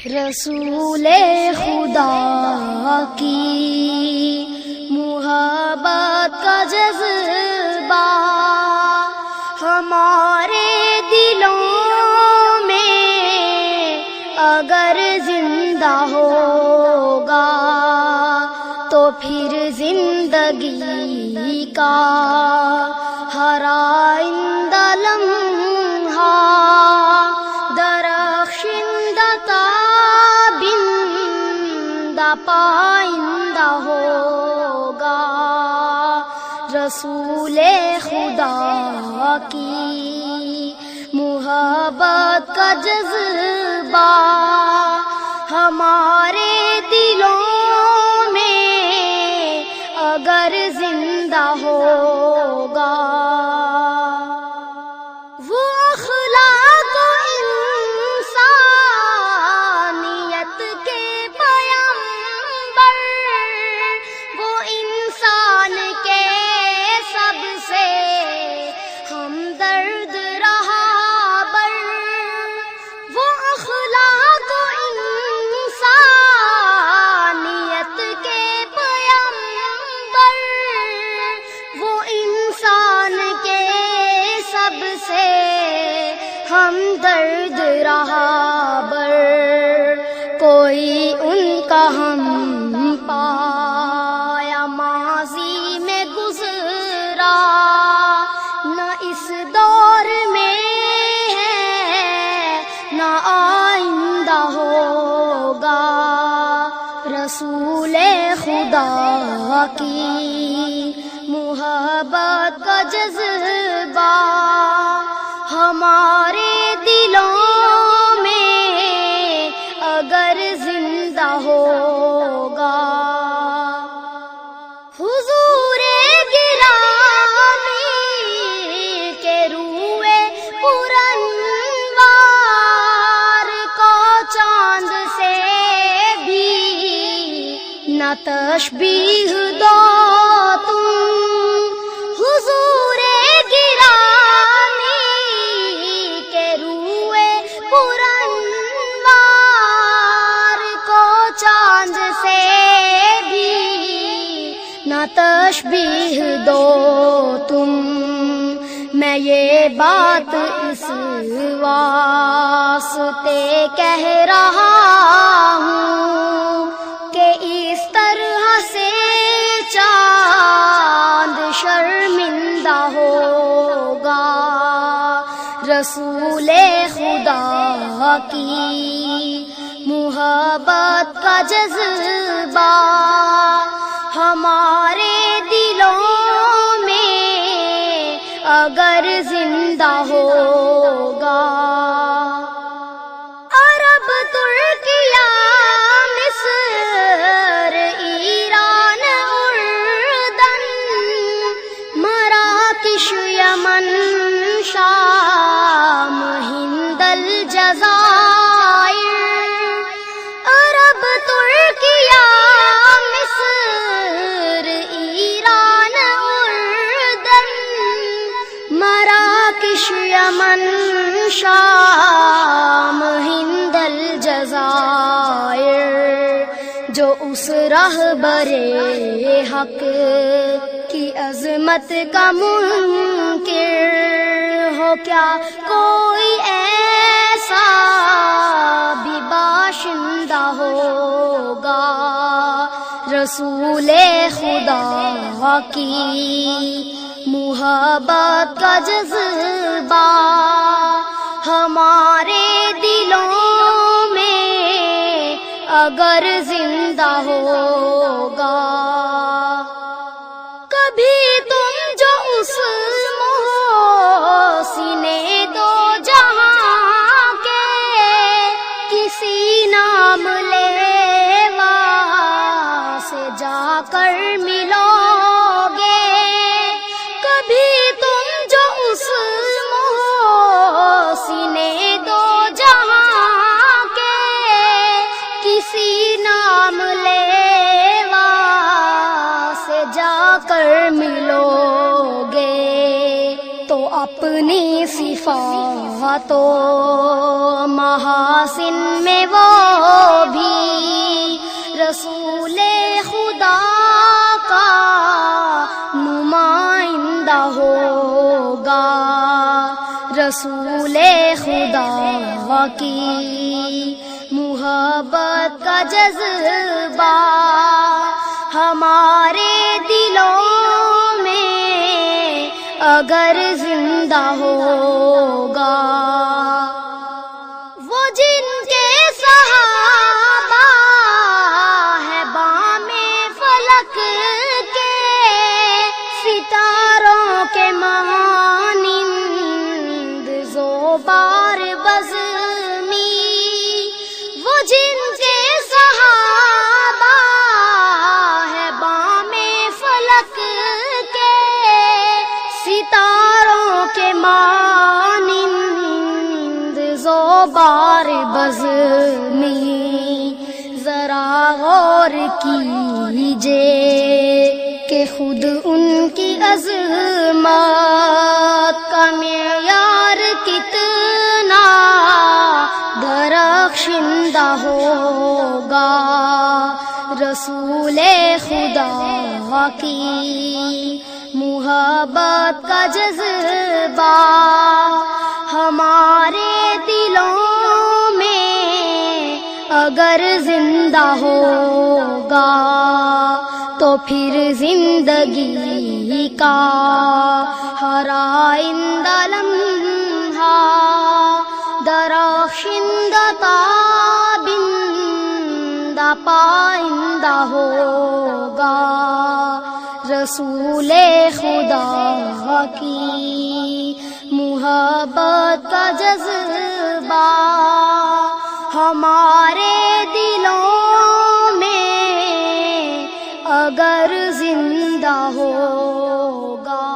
رسول خدا کی محبت کا جذبہ ہمارے دلوں میں اگر زندہ ہوگا تو پھر زندگی کا ہر آئندہ لمحہ درخشندہ تابندہ پائندہ ہوگا. رسول خدا کی محبت کا جذبہ ہمارے دلوں میں اگر زندہ ہوگا. وہ اخلاق و انسانیت کے پیغمبر، وہ انسان کے سب سے ہمدرد رہبر. وہ اخلاق و انسانیت کے پیغمبر، وہ انسان کے سب سے ہمدرد رہبر. کوئی ان کا ہم پایا ماضی میں گزرا، نہ اس دور میں ہے نہ آئندہ ہوگا. رسول خدا کی محبت کا جذبہ ہمارے دلوں میں اگر زندہ ہوگا. حضور گرامی کے روئے پرانوار کو چاند سے بھی نہ تشبیہ دو تم. حضور گرامی کے روئے پرانوار کو چاند سے بھی نہ تشبیہ دو تم. میں یہ بات اس واسطے کہہ رہا ہوں کہ اس طرح سے چاند شرمندہ ہوگا. رسول خدا کی محبت کا جذبہ ہمارے دلوں میں اگر زندہ ہوگا. عرب، ترکیہ، مصر، ایران، اردن، مراکش، یمن، شام، ہند، الجزائر. عرب، ترکیہ، مصر، ایران، اردن، مراکش، یمن، شام، ہند، الجزائر. جو اس رہبر حق کی عظمت کا منکر ہو، کیا کوئی ایسا بھی باشندہ ہوگا. رسول خدا کی محبت کا جذبہ ہمارے دلوں میں اگر زندہ ہوگا. کبھی تم جو اس محسن دو جہاں کے کسی نام لیوا سے جا کر ملو گے. کبھی تم جو اس محسن دو جہاں کے کسی نام لیوا سے جا کر ملو گے تو اپنی صفات تو محاسن میں وہ بھی رسول خدا کا نمائندہ ہوگا، رسول خدا کی محبت کا جذبہ ہمارے دلوں میں اگر زندہ ہوگا، وہ جن کے صحابہ ہے بام فلک کے ستاروں کے مانند زوبار بزمی، وہ جن کے صحابہ ہے بام فلک کے ستاروں کے مانند زوبار بزمی، ذرا غور کیجئے کہ خود ان کی عظمت کا معیار کتنا درخشندہ ہوگا، رسول خدا کی محبت کا جذبہ ہمارے دلوں میں اگر زندہ ہوگا تو پھر زندگی کا ہر آئندہ لمحہ درخشندہ تابندہ پائندہ ہوگا، رسول خدا کی محبت کا جذبہ ہمارے دلوں میں اگر زندہ ہوگا۔